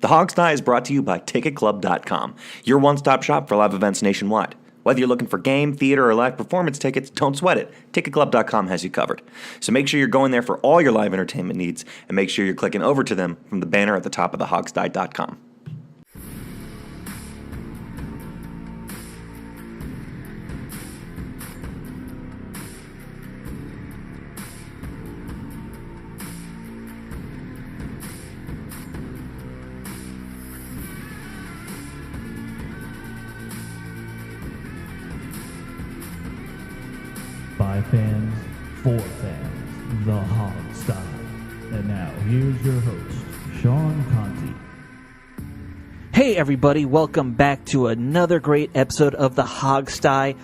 The Hog's Die is brought to you by TicketClub.com, your one-stop shop for live events nationwide. Whether you're looking for game, theater, or live performance tickets, don't sweat it. TicketClub.com has you covered. So make sure you're going there for all your live entertainment needs, and make sure you're clicking over to them from the banner at the top of thehogsdie.com. By fans, for fans, the Hog Style. And now, here's your host, Sean Conti. Hey everybody, welcome back to another great episode of the Hog Style.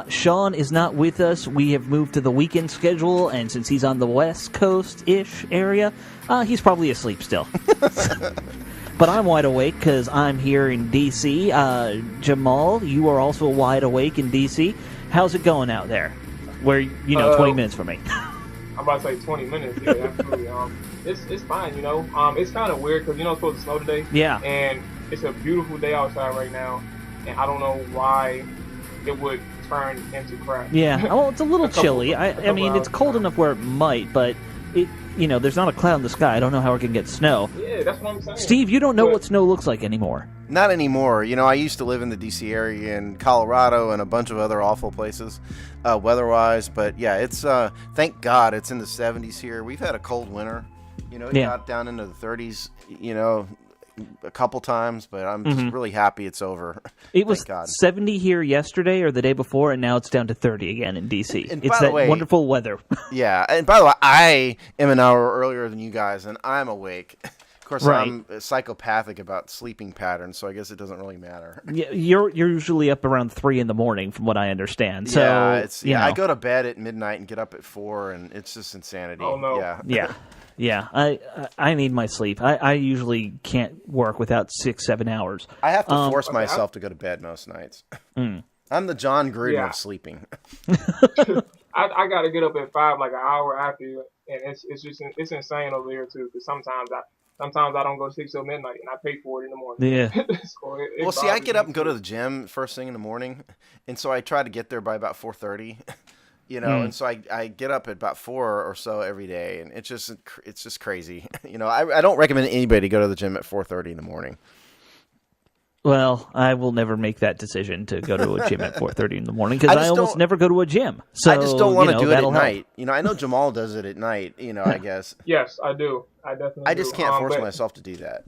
Sean is not with us. We have moved to the weekend schedule, and since he's on the West Coast-ish area, he's probably asleep still. But I'm wide awake because I'm here in D.C. Jamal, you are also wide awake in D.C. How's it going out there? Where, 20 minutes from me. I'm about to say 20 minutes. Yeah, absolutely. It's fine, It's kind of weird because, it's supposed to snow today. Yeah. And it's a beautiful day outside right now. And I don't know why it would turn into crap. Yeah. Well, it's a little chilly. I mean, it's cold enough where it might, but, there's not a cloud in the sky. I don't know how we're going to get snow. Yeah, that's what I'm saying. Steve, you don't know what snow looks like anymore. Not anymore. I used to live in the D.C. area and Colorado and a bunch of other awful places, weather-wise. But, yeah, it's thank God it's in the 70s here. We've had a cold winter. It got down into the 30s, a couple times. But I'm just really happy it's over. It was 70 here yesterday or the day before, and now it's down to 30 again in D.C. And it's that wonderful weather. Yeah, and by the way, I am an hour earlier than you guys, and I'm awake. Of course, right. I'm psychopathic about sleeping patterns, so I guess it doesn't really matter. Yeah, you're usually up around 3 in the morning, from what I understand. So, I go to bed at midnight and get up at 4, and it's just insanity. Oh no! Yeah. I need my sleep. I usually can't work without 6-7 hours. I have to force myself to go to bed most nights. I'm the John Gruden of sleeping. I got to get up at 5, like an hour after, and it's insane over here too. Because sometimes I don't go sleep till midnight, and I pay for it in the morning. Yeah. Well, see, I get up and go to the gym first thing in the morning, and so I try to get there by about 4:30. And so I get up at about 4 or so every day, and it's just crazy. I don't recommend anybody go to the gym at 4:30 in the morning. Well, I will never make that decision to go to a gym at 4:30 in the morning because I almost never go to a gym. So I just don't want to do it at help. night. I know Jamal does it at night. I guess. Yes, I do. I definitely. I just can't force myself to do that.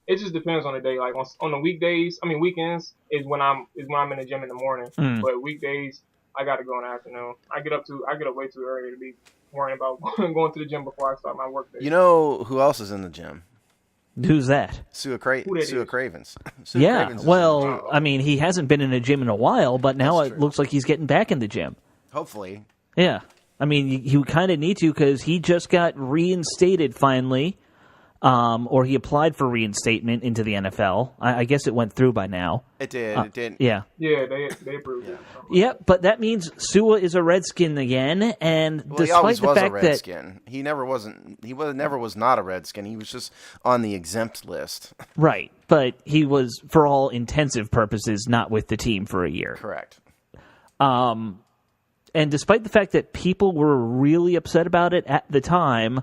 It just depends on the day. Like on the weekdays, weekends is when I'm in the gym in the morning. But weekdays, I got to go in the afternoon. I get up way too early to be worrying about going to the gym before I start my work day. You know who else is in the gym? Who's that? Sue Cravens. He hasn't been in a gym in a while, but now it looks like he's getting back in the gym. Hopefully. Yeah. He kind of need to because he just got reinstated finally, or he applied for reinstatement into the NFL. I guess it went through by now. It did. It did. Yeah. Yeah, they approved it. Yeah, but that means Sua is a Redskin again, and despite the fact that he never was not a Redskin. He was just on the exempt list. Right, but he was, for all intensive purposes, not with the team for a year. Correct. And despite the fact that people were really upset about it at the time,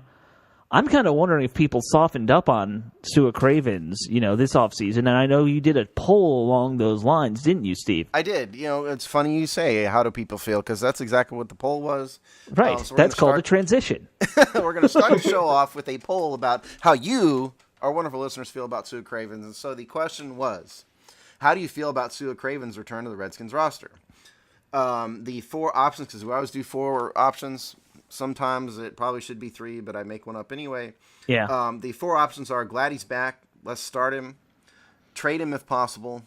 I'm kind of wondering if people softened up on Sua Cravens, this offseason. And I know you did a poll along those lines, didn't you, Steve? I did. It's funny you say, how do people feel? Because that's exactly what the poll was. Right. So that's called a transition. We're going to start the show off with a poll about how you, our wonderful listeners, feel about Sua Cravens. And so the question was, how do you feel about Sua Cravens' return to the Redskins roster? The 4 options, because we always do 4 options. Sometimes it probably should be 3, but I make one up anyway. Yeah. The 4 options are: glad he's back, let's start him, trade him if possible,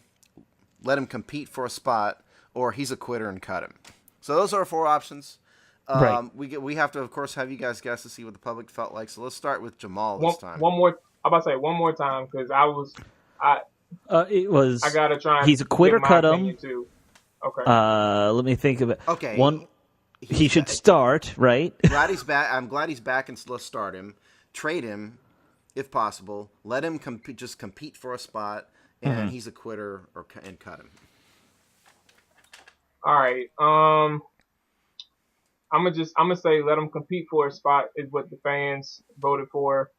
let him compete for a spot, or he's a quitter and cut him. So those are our 4 options. Right. We have to, of course, have you guys guess to see what the public felt like. So let's start with Jamal this time. One more time because it was. I gotta try. He's a quitter, cut him. Too. Okay. Let me think of it. Okay. He should start, right? Glad he's back. I'm glad he's back, and let's start him. Trade him, if possible. Let him just compete for a spot, and he's a quitter, and cut him. All right. I'm gonna say let him compete for a spot is what the fans voted for.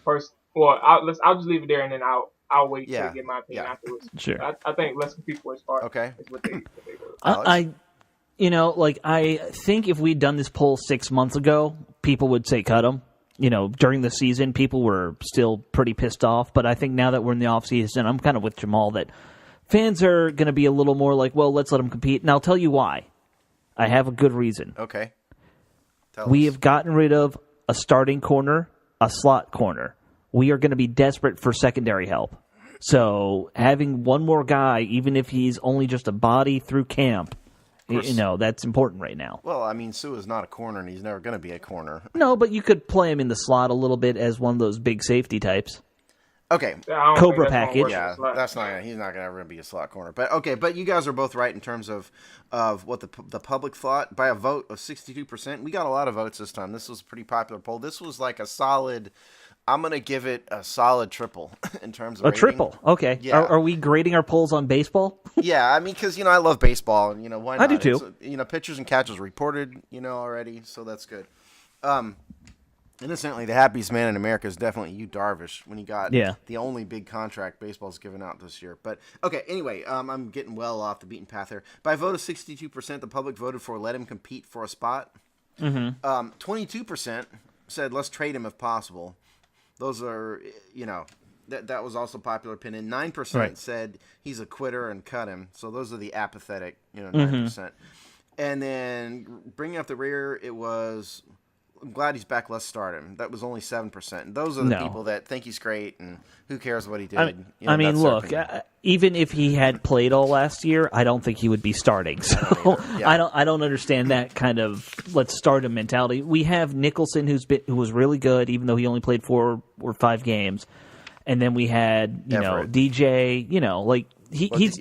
First, well, I'll just leave it there, and then I'll wait to get my opinion afterwards. Sure. I think let's compete for a spot. Okay. Is what they voted. I think if we'd done this poll 6 months ago, people would say cut him. During the season, people were still pretty pissed off. But I think now that we're in the offseason, I'm kind of with Jamal that fans are going to be a little more like, well, let's let him compete. And I'll tell you why. I have a good reason. Okay. We have gotten rid of a starting corner, a slot corner. We are going to be desperate for secondary help. So having one more guy, even if he's only just a body through camp, that's important right now. Well, I mean, Sua's not a corner, and he's never going to be a corner. No, but you could play him in the slot a little bit as one of those big safety types. Okay. Cobra package. Yeah, that's not. He's not ever going to be a slot corner. But okay, but you guys are both right in terms of what the public thought. By a vote of 62%, we got a lot of votes this time. This was a pretty popular poll. This was like a solid. I'm going to give it a solid triple in terms of a rating. Triple. Okay. Yeah. Are we grading our polls on baseball? Yeah, I mean, because I love baseball, and why not? I do too. Pitchers and catchers reported, already, so that's good. Incidentally, the happiest man in America is definitely Yu Darvish when he got the only big contract baseball's given out this year. But okay, anyway, I'm getting well off the beaten path here. By a vote of 62%, the public voted for let him compete for a spot. 22% said let's trade him if possible. Those are, that was also popular opinion. 9% said he's a quitter and cut him. So those are the apathetic, 9%. And then bringing up the rear, it was, I'm glad he's back, let's start him. That was only 7%. And those are the people that think he's great and who cares what he did. Look, even if he had played all last year, I don't think he would be starting. So I don't understand that kind of let's start him mentality. We have Nicholson who was really good, even though he only played 4 or 5 games, and then we had DJ. He's.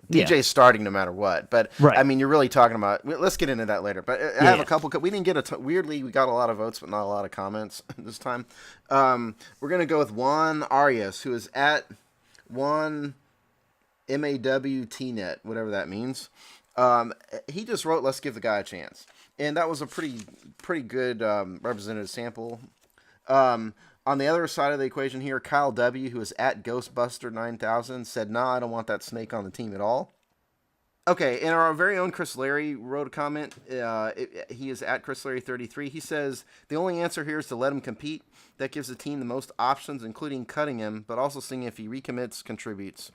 DJ's starting no matter what, but I mean, you're really talking about. Let's get into that later. But I have a couple. We didn't get weirdly, we got a lot of votes, but not a lot of comments this time. We're gonna go with Juan Arias, who is at Juan MAWTnet, whatever that means. He just wrote, "Let's give the guy a chance," and that was a pretty good representative sample. On the other side of the equation here, Kyle W., who is at Ghostbuster9000, said, nah, I don't want that snake on the team at all. Okay, and our very own Chris Larry wrote a comment. He is at Chris Larry33. He says, the only answer here is to let him compete. That gives the team the most options, including cutting him, but also seeing if he recommits, contributes,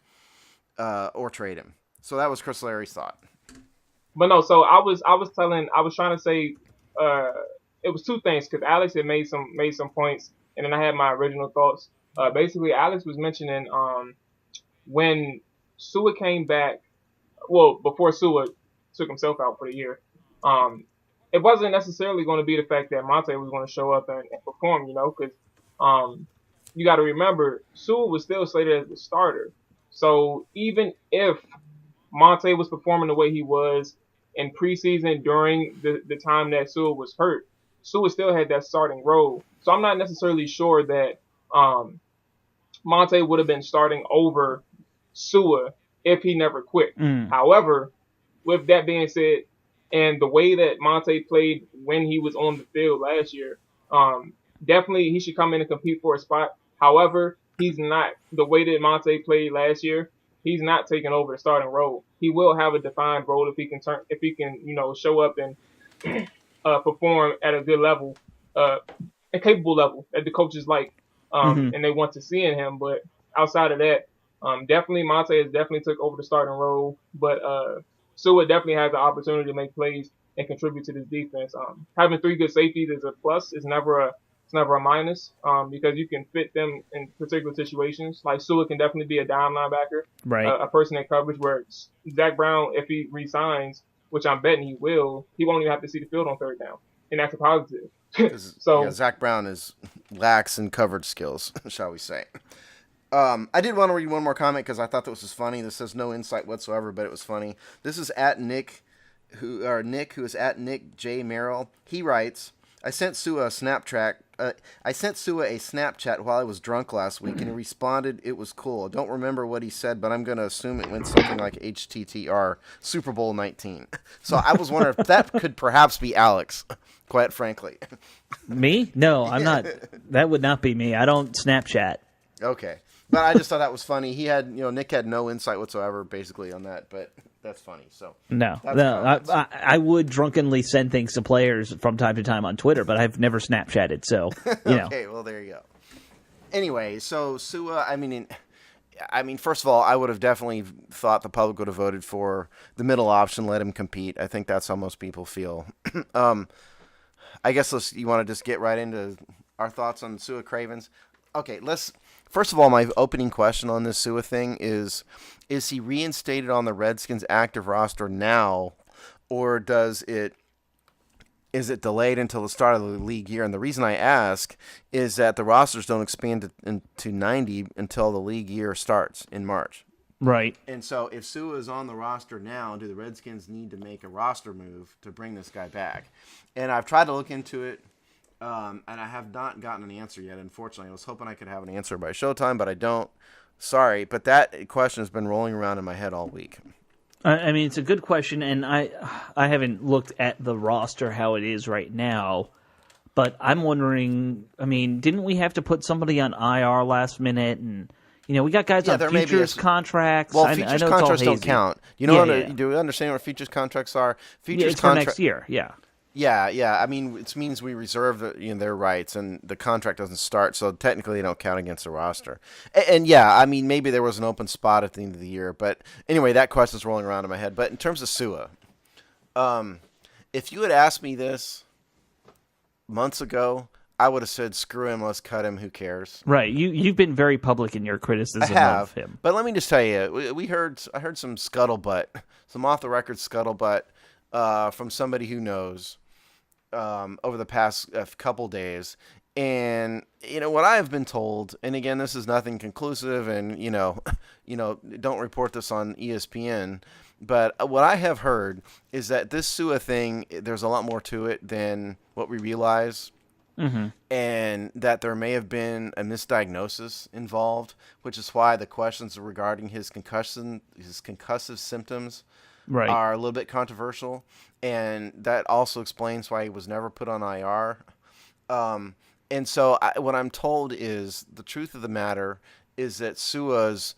or trade him. So that was Chris Larry's thought. But no, so I was trying to say it was two things, because Alex had made some points. And then I had my original thoughts. Basically, Alex was mentioning when Sua came back, well, before Sua took himself out for the year, it wasn't necessarily going to be the fact that Monte was going to show up and perform, because you got to remember, Sua was still slated as the starter. So even if Monte was performing the way he was in preseason during the time that Sua was hurt, Sua still had that starting role. So I'm not necessarily sure that Monte would have been starting over Sua if he never quit. However, with that being said, and the way that Monte played when he was on the field last year, definitely he should come in and compete for a spot. However, he's not, the way that Monte played last year, he's not taking over the starting role. He will have a defined role if he can show up and perform at a good level, a capable level that the coaches like, and they want to see in him. But outside of that, definitely Monte has definitely took over the starting role, but Sua definitely has the opportunity to make plays and contribute to this defense. Having 3 good safeties is a plus. It's never a minus, because you can fit them in particular situations. Like Sua can definitely be a dime linebacker, a person in coverage, where Zach Brown, if he resigns, which I'm betting he will, he won't even have to see the field on third down, and that's a positive. So Zach Brown is lax in coverage skills, shall we say. I did want to read one more comment because I thought that was just funny. This has no insight whatsoever, but it was funny. This is at Nick, who is at Nick J. Merrill. He writes, I sent Sua a Snapchat. I sent Sua a Snapchat while I was drunk last week, and he responded, "It was cool." I don't remember what he said, but I'm going to assume it went something like HTTR Super Bowl 19. So I was wondering if that could perhaps be Alex. Quite frankly. Me? No, I'm not. That would not be me. I don't Snapchat. Okay, but I just thought that was funny. He had, Nick had no insight whatsoever, basically, on that. But that's funny. So No. I would drunkenly send things to players from time to time on Twitter, but I've never Snapchatted. So Okay, well there you go. Anyway, so Sua, I mean, first of all, I would have definitely thought the public would have voted for the middle option, let him compete. I think that's how most people feel. I guess you want to just get right into our thoughts on Sua Cravens. Okay, first of all, my opening question on this Sua thing is he reinstated on the Redskins active roster now, or is it delayed until the start of the league year? And the reason I ask is that the rosters don't expand to 90 until the league year starts in March. Right. And so if Sua is on the roster now, do the Redskins need to make a roster move to bring this guy back? And I've tried to look into it, and I have not gotten an answer yet, unfortunately. I was hoping I could have an answer by Showtime, but I don't. Sorry, but that question has been rolling around in my head all week. I mean, it's a good question, and I haven't looked at the roster how it is right now, but I'm wondering, I mean, didn't we have to put somebody on IR last minute? And, we got guys on futures contracts. Well, futures contracts don't count. Do you understand what futures contracts are? Futures for next year, yeah. Yeah. I mean, it means we reserve their rights, and the contract doesn't start, so technically they don't count against the roster. And yeah, I mean, maybe there was an open spot at the end of the year, but anyway, that question's rolling around in my head. But in terms of Sua, if you had asked me this months ago, I would have said, "Screw him, let's cut him. Who cares?" Right. You've been very public in your criticism of him. But let me just tell you, I heard some scuttlebutt, some off the record scuttlebutt from somebody who knows. Over the past couple days, and what I have been told, and again, this is nothing conclusive, and don't report this on ESPN, but what I have heard is that this Sua thing, there's a lot more to it than what we realize, and that there may have been a misdiagnosis involved, which is why the questions regarding his concussive symptoms are a little bit controversial, and that also explains why he was never put on IR. And so what I'm told is the truth of the matter is that Sua's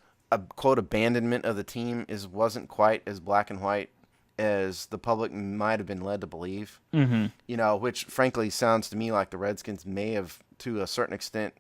quote abandonment of the team wasn't quite as black and white as the public might have been led to believe. Which frankly sounds to me like the Redskins may have, to a certain extent,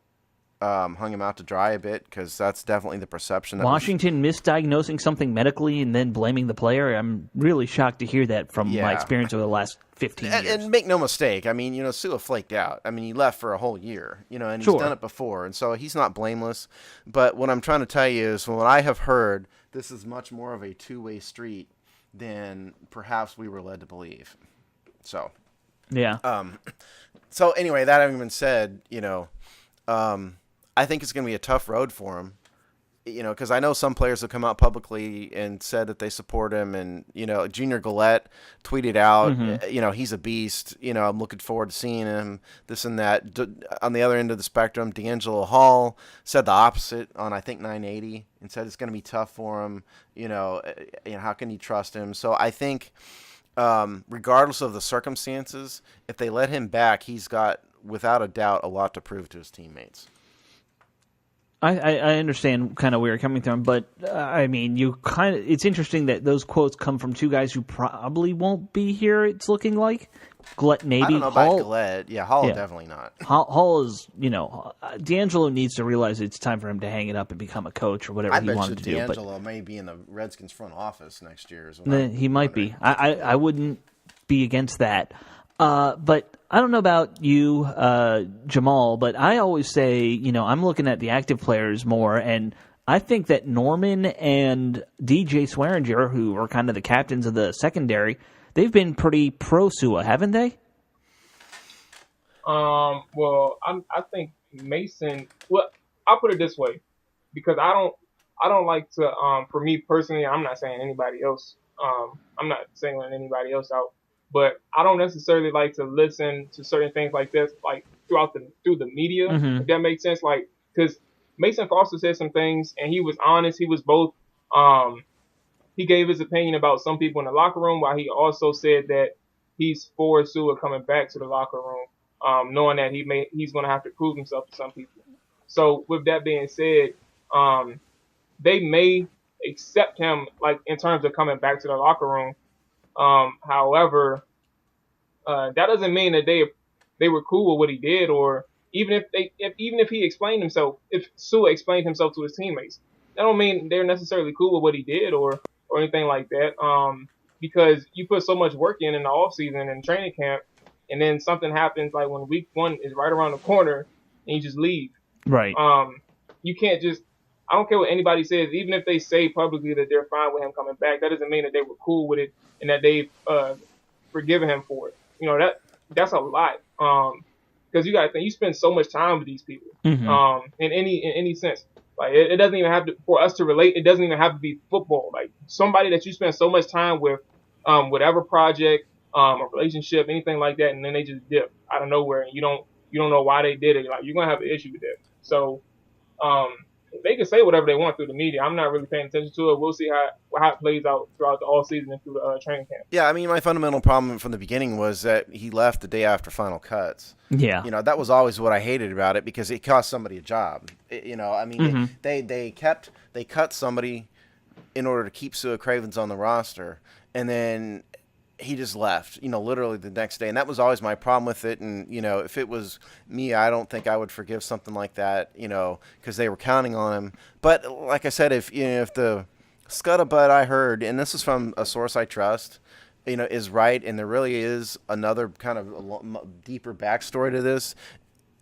hung him out to dry a bit, because that's definitely the perception. Washington misdiagnosing something medically and then blaming the player? I'm really shocked to hear that from my experience over the last 15 years. And make no mistake, I mean, Sua flaked out. I mean, he left for a whole year, and he's done it before, and so he's not blameless. But what I'm trying to tell you is, from what I have heard, this is much more of a two-way street than perhaps we were led to believe. So, yeah. So anyway, that having been said, I think it's going to be a tough road for him, because I know some players have come out publicly and said that they support him. And, Junior Gillette tweeted out, he's a beast. I'm looking forward to seeing him, this and that. On the other end of the spectrum, D'Angelo Hall said the opposite on, I think, 980, and said it's going to be tough for him. How can you trust him? So I think, regardless of the circumstances, if they let him back, he's got, without a doubt, a lot to prove to his teammates. I understand kind of where you're coming from, but I mean, it's interesting that those quotes come from two guys who probably won't be here, it's looking like. Gillette, maybe. I don't know about Gillette. Yeah, Hall definitely not. Hall is, D'Angelo needs to realize it's time for him to hang it up and become a coach or whatever he wanted to do. D'Angelo may be in the Redskins front office next year as well. He might be. I wouldn't be against that. But I don't know about you, Jamal, but I always say, I'm looking at the active players more, and I think that Norman and DJ Swearinger, who are kind of the captains of the secondary, they've been pretty pro-Sua, haven't they? Well, I think Mason. Well, I'll put it this way, because I don't like to. For me personally, I'm not saying anybody else. I'm not singling anybody else out. But I don't necessarily like to listen to certain things like this, like through the media, if that makes sense. Like, because Mason Foster said some things, and he was honest. He was both. He gave his opinion about some people in the locker room, while he also said that he's for Sua coming back to the locker room, knowing that he's going to have to prove himself to some people. So with that being said, they may accept him, like, in terms of coming back to the locker room. However, that doesn't mean that they were cool with what he did, or even if he explained himself, if Sua explained himself to his teammates, that don't mean they're necessarily cool with what he did or anything like that. Because you put so much work in the off season and training camp, and then something happens, like when week 1 is right around the corner, and you just leave. Right. You can't just. I don't care what anybody says, even if they say publicly that they're fine with him coming back. That doesn't mean that they were cool with it and that they've forgiven him for it. You know, that's a lot. Because you got to think, you spend so much time with these people. In any sense. Like, it doesn't even have to, for us to relate, it doesn't even have to be football. Like, somebody that you spend so much time with, whatever project, a relationship, anything like that, and then they just dip out of nowhere, and you don't know why they did it. Like, you're gonna have an issue with that. So, they can say whatever they want through the media. I'm not really paying attention to it. We'll see how it plays out throughout the all season and through the training camp. Yeah, I mean, my fundamental problem from the beginning was that he left the day after final cuts. Yeah. You know, that was always what I hated about it, because it cost somebody a job. You know, I mean, they cut somebody in order to keep Sua Cravens on the roster, and then he just left, you know, literally the next day. And that was always my problem with it. And, you know, if it was me, I don't think I would forgive something like that, you know, because they were counting on him. But like I said, if the scuttlebutt I heard, and this is from a source I trust, you know, is right, and there really is another kind of deeper backstory to this,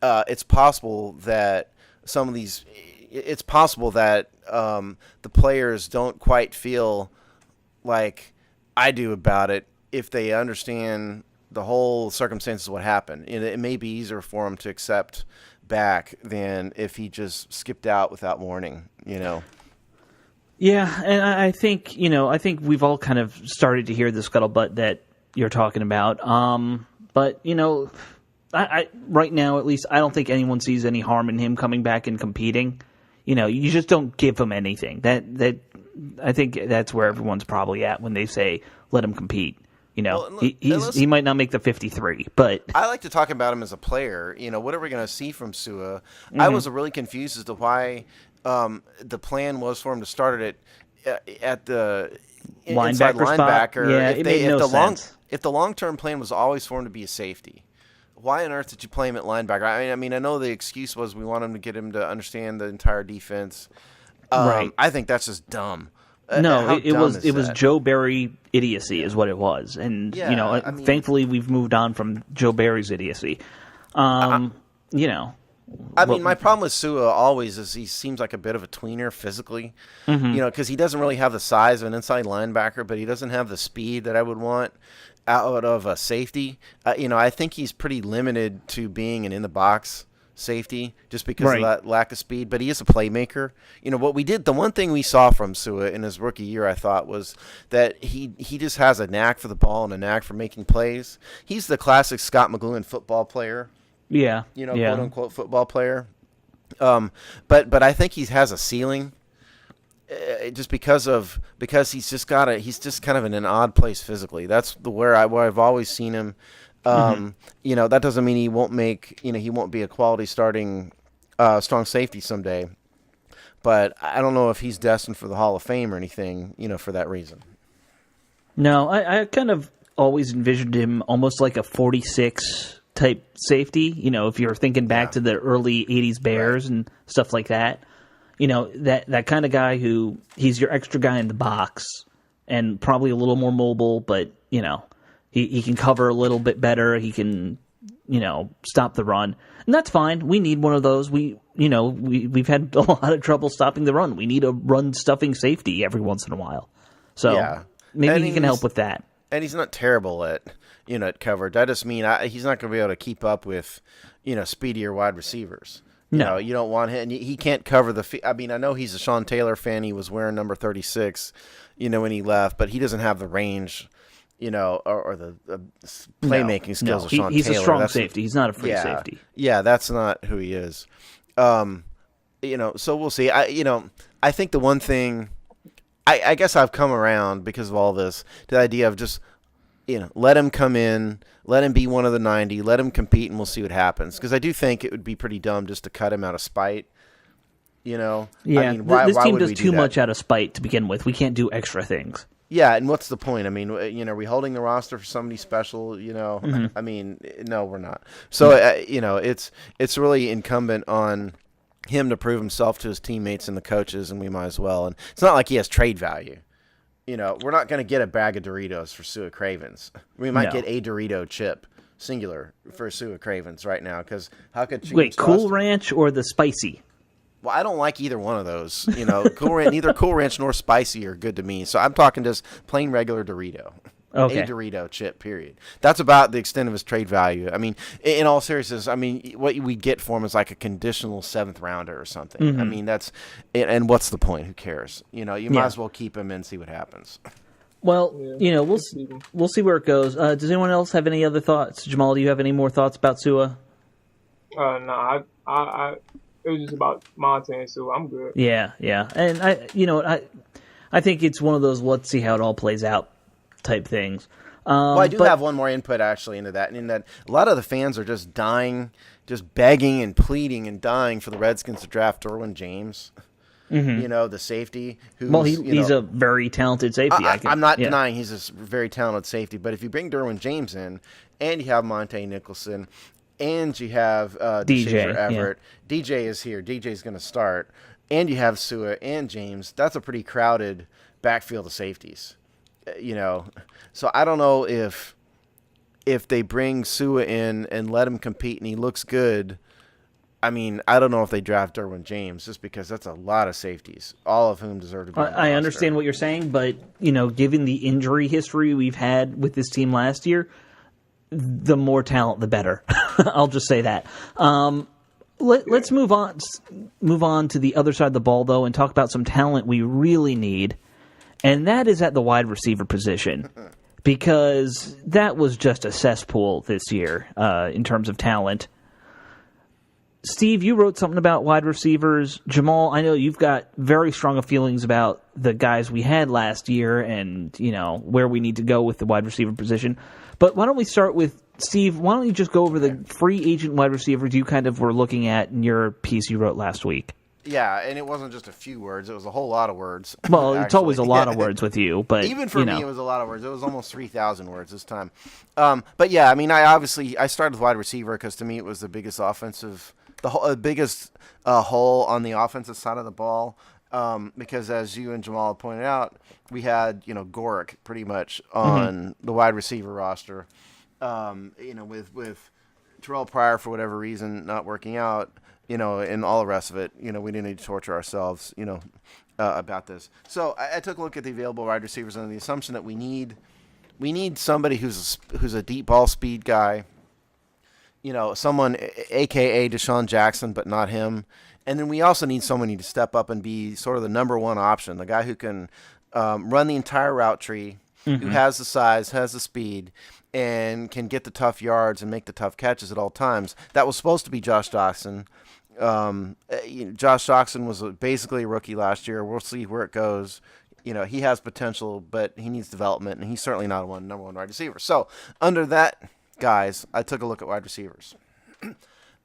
it's possible that the players don't quite feel like I do about it, if they understand the whole circumstances of what happened. It may be easier for him to accept back than if he just skipped out without warning, you know. Yeah, and I think we've all kind of started to hear the scuttlebutt that you're talking about. But, you know, I right now, at least, I don't think anyone sees any harm in him coming back and competing. You know, you just don't give him anything. That I think that's where everyone's probably at when they say let him compete. You know, he might not make the 53, but I like to talk about him as a player. You know, what are we going to see from Sua? I was really confused as to why the plan was for him to start it at the inside linebacker. Yeah, it made no sense. If the long-term plan was always for him to be a safety, why on earth did you play him at linebacker? I mean, I know the excuse was we want him to get him to understand the entire defense. Right. I think that's just dumb. No, it was Joe Barry idiocy is what it was, and Yeah, you know, thankfully we've moved on from Joe Barry's idiocy. You know, I mean, my problem with Sua always is he seems like a bit of a tweener physically, you know, because he doesn't really have the size of an inside linebacker, but he doesn't have the speed that I would want out of a safety. You know, I think he's pretty limited to being an in-the-box safety just because of that lack of speed, but he is a playmaker. You know, the one thing we saw from Sua in his rookie year, I thought, was that he just has a knack for the ball and a knack for making plays. He's the classic Scott McLuhan football player. Yeah. You know, quote unquote football player. But I think he has a ceiling just because he's just kind of in an odd place physically. That's where I've always seen him. You know, that doesn't mean he won't be a quality starting strong safety someday, but I don't know if he's destined for the Hall of Fame or anything, you know, for that reason. No, I kind of always envisioned him almost like a 46 type safety, you know, if you're thinking back to the early 80s Bears and stuff like that. You know, that kind of guy who he's your extra guy in the box and probably a little more mobile, but, you know, He can cover a little bit better. He can, you know, stop the run, and that's fine. We need one of those. We've had a lot of trouble stopping the run. We need a run stuffing safety every once in a while. So maybe he can help with that. And he's not terrible at coverage. I just mean he's not going to be able to keep up with, you know, speedier wide receivers. You know, you don't want him. He can't cover I mean, I know he's a Sean Taylor fan. He was wearing number 36, you know, when he left, but he doesn't have the range, or the playmaking skills of Sean he's Taylor. A strong safety. He's not a free safety. Yeah, that's not who he is. So we'll see. I think the one thing, I guess I've come around because of all this to the idea of just, let him come in, let him be one of the 90, let him compete, and we'll see what happens. Because I do think it would be pretty dumb just to cut him out of spite. Yeah, I mean, why team would does we too do much that? out of spite to begin with. We can't do extra things. Yeah, and what's the point? I mean, are we holding the roster for somebody special? I mean, no, we're not. So, it's really incumbent on him to prove himself to his teammates and the coaches, and we might as well. And it's not like he has trade value. We're not going to get a bag of Doritos for Sua Cravens. We might get a Dorito chip, singular, for Sua Cravens right now. Because how could Cool Ranch or the spicy? Well, I don't like either one of those. Neither Cool Ranch nor spicy are good to me. So I'm talking just plain regular Dorito. Okay. A Dorito chip, period. That's about the extent of his trade value. I mean, in all seriousness, what we get for him is like a conditional 7th rounder or something. Mm-hmm. I mean, and what's the point? Who cares? You might as well keep him and see what happens. Well, we'll see where it goes. Does anyone else have any other thoughts? Jamal, do you have any more thoughts about Sua? No, I it was just about Monte and Sue. I'm good. Yeah, and I think it's one of those let's see how it all plays out type things. Well, I do have one more input actually into that, and in that a lot of the fans are just dying, just begging and pleading and dying for the Redskins to draft Derwin James. Mm-hmm. The safety. He's a very talented safety. I'm not denying he's a very talented safety, but if you bring Derwin James in, and you have Monte Nicholson, and you have DJ Everett, DJ is here. DJ's going to start, and you have Sua and James. That's a pretty crowded backfield of safeties. So I don't know if they bring Sua in and let him compete and he looks good. I mean, I don't know if they draft Derwin James just because that's a lot of safeties, all of whom deserve to be on the I roster. understand what you're saying, but given the injury history we've had with this team last year, the more talent, the better. I'll just say that. Let's move on to the other side of the ball, though, and talk about some talent we really need, and that is at the wide receiver position, because that was just a cesspool this year in terms of talent. Steve, you wrote something about wide receivers. Jamal, I know you've got very strong feelings about the guys we had last year and, where we need to go with the wide receiver position. But why don't we start with Steve? Why don't you just go over the free agent wide receivers you kind of were looking at in your piece you wrote last week? Yeah, and it wasn't just a few words. It was a whole lot of words. Well, it's always a lot of words with you. But even for me, it was a lot of words. It was almost 3,000 words this time. But, yeah, I mean, I started with wide receiver because to me it was the biggest offensive – the biggest hole on the offensive side of the ball, because as you and Jamal pointed out, we had Gorick pretty much on the wide receiver roster, with Terrell Pryor for whatever reason not working out, and all the rest of it. We didn't need to torture ourselves, about this. So I took a look at the available wide receivers under the assumption that we need somebody who's a deep ball speed guy. Someone, a.k.a. Deshaun Jackson, but not him. And then we also need someone who to step up and be sort of the number one option, the guy who can run the entire route tree, who has the size, has the speed, and can get the tough yards and make the tough catches at all times. That was supposed to be Josh Doctson. Josh Doctson was basically a rookie last year. We'll see where it goes. He has potential, but he needs development, and he's certainly not a number one wide receiver. So under that, guys, I took a look at wide receivers.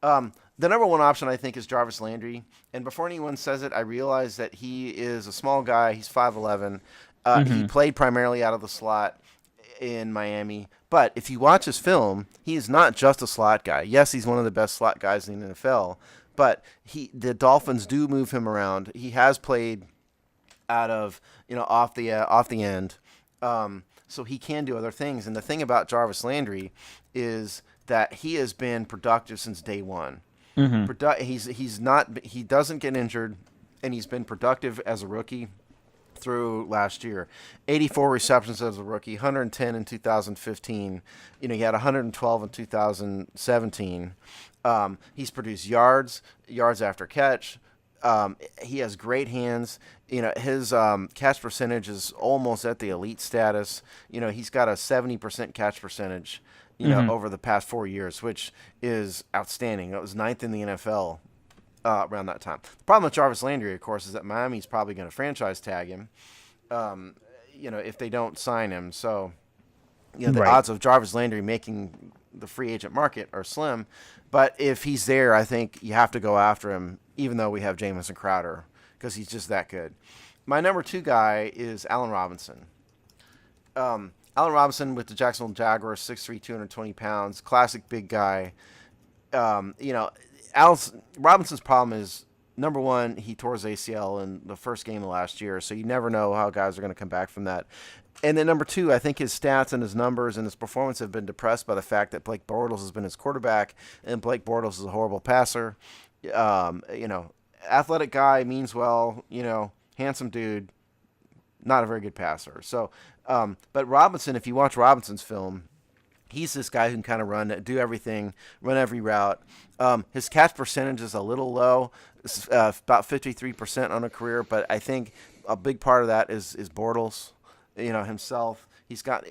The number one option, I think, is Jarvis Landry. And before anyone says it, I realize that he is a small guy. He's 5'11". He played primarily out of the slot in Miami. But if you watch his film, he is not just a slot guy. Yes, he's one of the best slot guys in the NFL. But the Dolphins do move him around. He has played out of, off the end. So he can do other things. And the thing about Jarvis Landry is that he has been productive since day one. He doesn't get injured, and he's been productive as a rookie through last year. 84 receptions as a rookie, 110 in 2015. He had 112 in 2017. He's produced yards after catch, He has great hands. His catch percentage is almost at the elite status. He's got a 70% catch percentage, over the past 4 years, which is outstanding. It was ninth in the NFL around that time. The problem with Jarvis Landry, of course, is that Miami's probably going to franchise tag him, if they don't sign him. So, the odds of Jarvis Landry making the free agent market are slim. But if he's there, I think you have to go after him, even though we have Jamison Crowder, because he's just that good. My number 2 guy is Allen Robinson. Allen Robinson with the Jacksonville Jaguars, 6'3", 220 pounds, classic big guy. Robinson's problem is, number one, he tore his ACL in the first game of last year, so you never know how guys are going to come back from that. And then number 2, I think his stats and his numbers and his performance have been depressed by the fact that Blake Bortles has been his quarterback, and Blake Bortles is a horrible passer. Athletic guy, means well, handsome dude, not a very good passer. So, but Robinson, if you watch Robinson's film, he's this guy who can kind of do everything, run every route. His catch percentage is a little low, about 53% on a career, but I think a big part of that is Bortles, himself. He's got,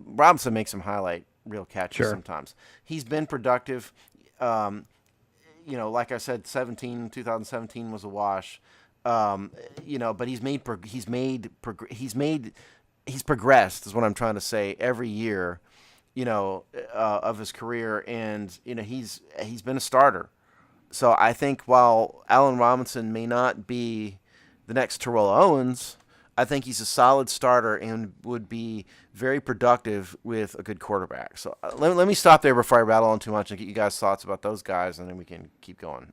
Robinson makes him highlight real catches sometimes. He's been productive. Like I said, 2017 was a wash. But he's progressed, is what I'm trying to say, every year, of his career, and he's been a starter. So I think while Allen Robinson may not be the next Terrell Owens, I think he's a solid starter and would be very productive with a good quarterback. So let me stop there before I rattle on too much and get you guys' thoughts about those guys, and then we can keep going.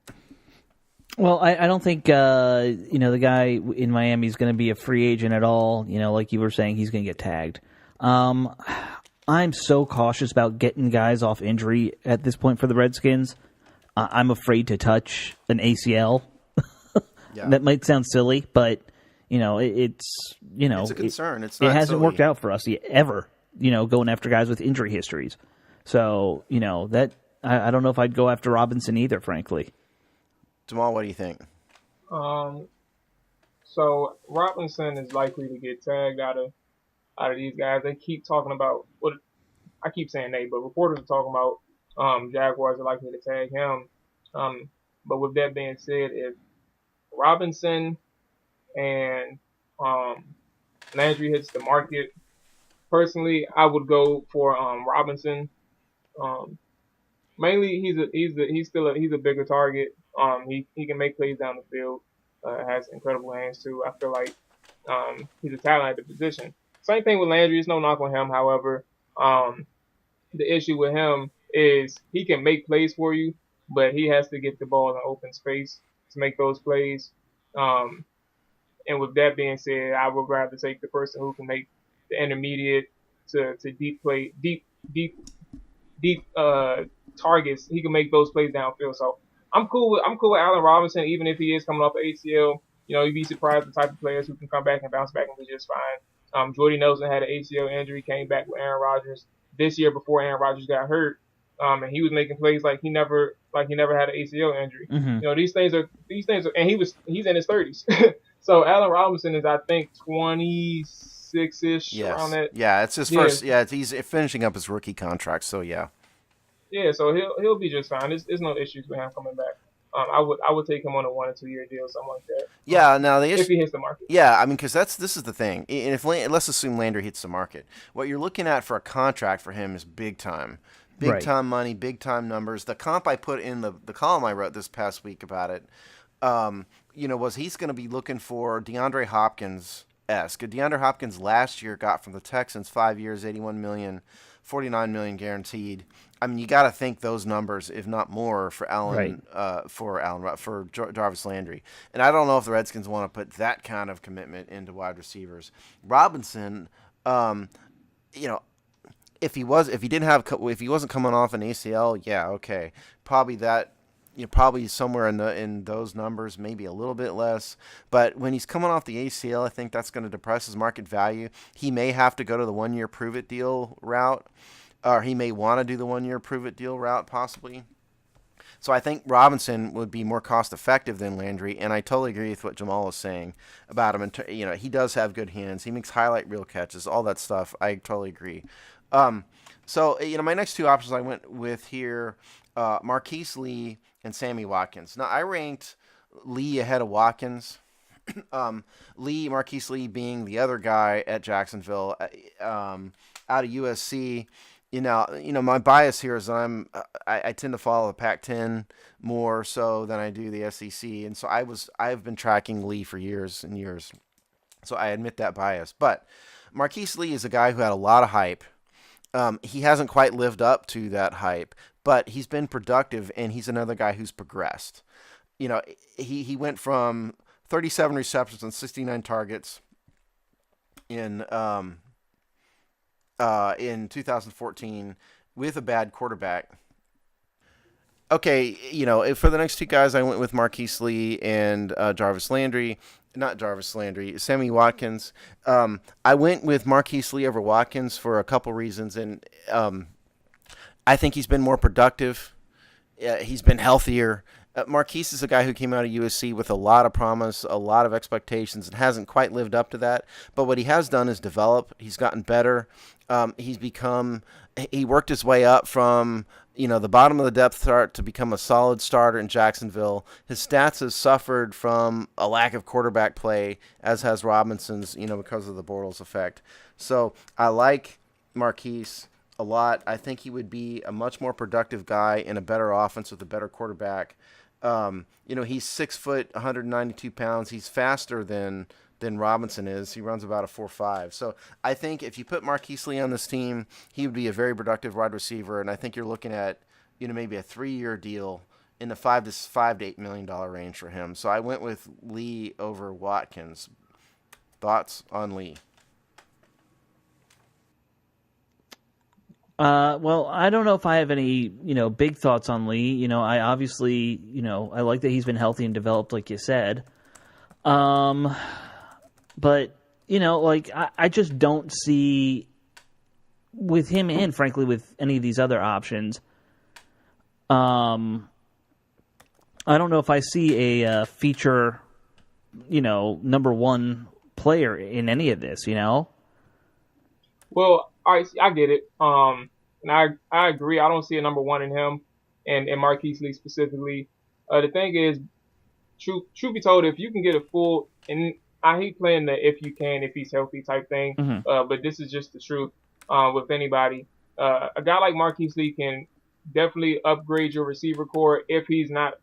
Well, I don't think the guy in Miami is going to be a free agent at all. Like you were saying, he's going to get tagged. I'm so cautious about getting guys off injury at this point for the Redskins. I'm afraid to touch an ACL. Yeah. That might sound silly, but it's a concern. It hasn't worked out for us ever. Going after guys with injury histories. So that I don't know if I'd go after Robinson either, frankly. Jamal, what do you think? So Robinson is likely to get tagged out of these guys. They keep talking about I keep saying they, but reporters are talking about Jaguars are likely to tag him. But with that being said, if Robinson and Landry hits the market, personally, I would go for Robinson. Mainly, he's a bigger target. He can make plays down the field. Has incredible hands too. I feel like he's a talent at the position. Same thing with Landry. It's no knock on him. However, the issue with him is he can make plays for you, but he has to get the ball in open space to make those plays. And with that being said, I would rather take the person who can make the intermediate to deep targets. He can make those plays downfield. So I'm cool with Allen Robinson, even if he is coming off the ACL. You'd be surprised the type of players who can come back and bounce back and be just fine. Jordy Nelson had an ACL injury, came back with Aaron Rodgers this year before Aaron Rodgers got hurt, and he was making plays like he never had an ACL injury. Mm-hmm. These things are, and he's in his 30s. So Allen Robinson is, I think, 26-ish around that. Yeah, it's his first. Yeah, he's finishing up his rookie contract. So yeah. Yeah, so he'll be just fine. There's no issues with him coming back. I would take him on a 1 or 2 year deal, something like that. Yeah, now the issue, if he hits the market. Yeah, I mean, because this is the thing. And if let's assume Landry hits the market, what you're looking at for a contract for him is big time. Big time money, big time numbers. The comp I put in the column I wrote this past week about it, was he's going to be looking for DeAndre Hopkins-esque. DeAndre Hopkins last year got from the Texans 5 years, $81 million, $49 million guaranteed. I mean, you got to think those numbers, if not more, for Jarvis Landry. And I don't know if the Redskins want to put that kind of commitment into wide receivers. Robinson, if he wasn't coming off an ACL, yeah, okay, probably that. Probably somewhere in those numbers, maybe a little bit less. But when he's coming off the ACL, I think that's going to depress his market value. He may have to go to the 1 year prove it deal route, or he may want to do the 1 year prove it deal route possibly. So I think Robinson would be more cost effective than Landry, and I totally agree with what Jamal was saying about him. And he does have good hands. He makes highlight reel catches, all that stuff. I totally agree. So my next two options I went with here, Marquise Lee and Sammy Watkins. Now I ranked Lee ahead of Watkins. Marquise Lee being the other guy at Jacksonville, out of USC. My bias here is that I tend to follow the Pac-10 more so than I do the SEC, and so I've been tracking Lee for years and years, so I admit that bias. But Marquise Lee is a guy who had a lot of hype. He hasn't quite lived up to that hype, but he's been productive, and he's another guy who's progressed. He went from 37 receptions and 69 targets in 2014 with a bad quarterback. Okay, for the next two guys, I went with Marquise Lee and Sammy Watkins. I went with Marquise Lee over Watkins for a couple reasons, and I think he's been more productive. He's been healthier. Marquise is a guy who came out of USC with a lot of promise, a lot of expectations, and hasn't quite lived up to that. But what he has done is develop. He's gotten better. He worked his way up from the bottom of the depth chart to become a solid starter in Jacksonville. His stats have suffered from a lack of quarterback play, as has Robinson's, because of the Bortles effect. So I like Marquise a lot. I think he would be a much more productive guy in a better offense with a better quarterback. He's 6 foot, 192 pounds. He's faster than Robinson is. He runs about a 4.5. So I think if you put Marquise Lee on this team, he would be a very productive wide receiver. And I think you're looking at, maybe a 3-year deal in the $5 to $8 million range for him. So I went with Lee over Watkins. Thoughts on Lee? Well, I don't know if I have any, big thoughts on Lee. I obviously, I like that he's been healthy and developed, like you said. But, I just don't see with him and, frankly, with any of these other options. I don't know if I see a feature, number one player in any of this, Well, I get it. And I agree. I don't see a number one in him and Marquise Lee specifically. The thing is, truth be told, if you can get a full, and I hate playing the if he's healthy type thing, but this is just the truth with anybody. A guy like Marquise Lee can definitely upgrade your receiver core if he's not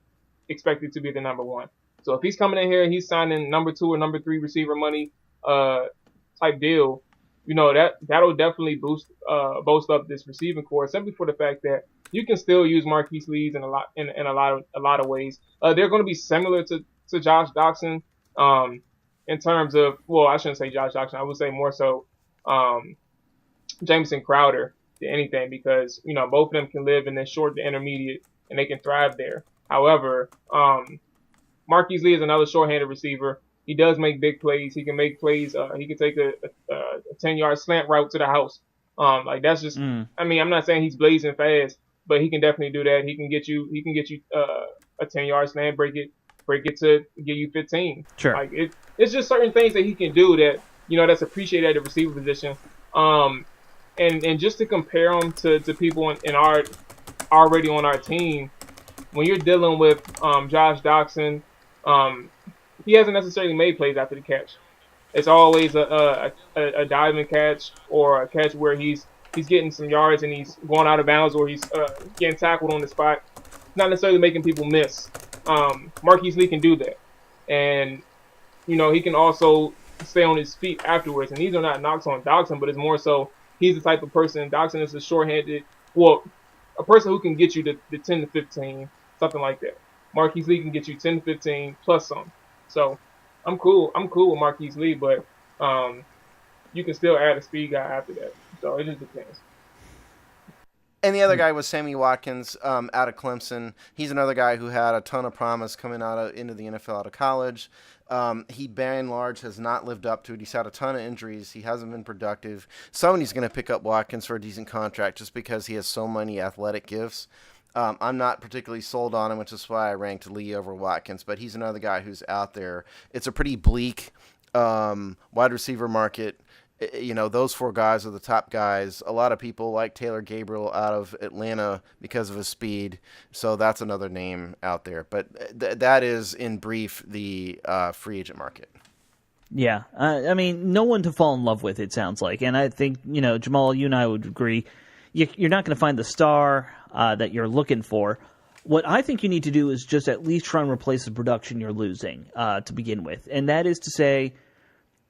expected to be the number one. So if he's coming in here, he's signing number 2 or number 3 receiver money type deal. That'll definitely boost up this receiving core simply for the fact that you can still use Marquise Lee in a lot of ways. They're going to be similar to Josh Doxson in terms of, well, I shouldn't say Josh Doxson. I would say more so Jamison Crowder than anything, because both of them can live in the short to intermediate and they can thrive there. However, Marquise Lee is another short-handed receiver. He does make big plays. He can make plays. He can take a 10-yard slant route to the house. That's just. I mean, I'm not saying he's blazing fast, but he can definitely do that. He can get you a 10-yard slant, break it to give you 15. Sure. It's just certain things that he can do that that's appreciated at the receiver position. And just to compare him to people in our already on our team, when you're dealing with Josh Doxson, he hasn't necessarily made plays after the catch. It's always a diving catch or a catch where he's getting some yards and he's going out of bounds, or he's getting tackled on the spot. Not necessarily making people miss. Marquise Lee can do that. And, he can also stay on his feet afterwards. And these are not knocks on Doxson, but it's more so he's the type of person. Doxson is a short-handed, a person who can get you the 10 to 15, something like that. Marquise Lee can get you 10 to 15 plus some. So I'm cool with Marquise Lee, but you can still add a speed guy after that. So it just depends. And the other guy was Sammy Watkins out of Clemson. He's another guy who had a ton of promise coming into the NFL out of college. He, by and large, has not lived up to it. He's had a ton of injuries. He hasn't been productive. Somebody's going to pick up Watkins for a decent contract just because he has so many athletic gifts. I'm not particularly sold on him, which is why I ranked Lee over Watkins, but he's another guy who's out there. It's a pretty bleak wide receiver market. Those 4 guys are the top guys. A lot of people like Taylor Gabriel out of Atlanta because of his speed, so that's another name out there. But that is, in brief, the free agent market. Yeah, I mean, no one to fall in love with, it sounds like. And I think, Jamal, you and I would agree, you're not going to find the star that you're looking for. What I think you need to do is just at least try and replace the production you're losing to begin with. And that is to say,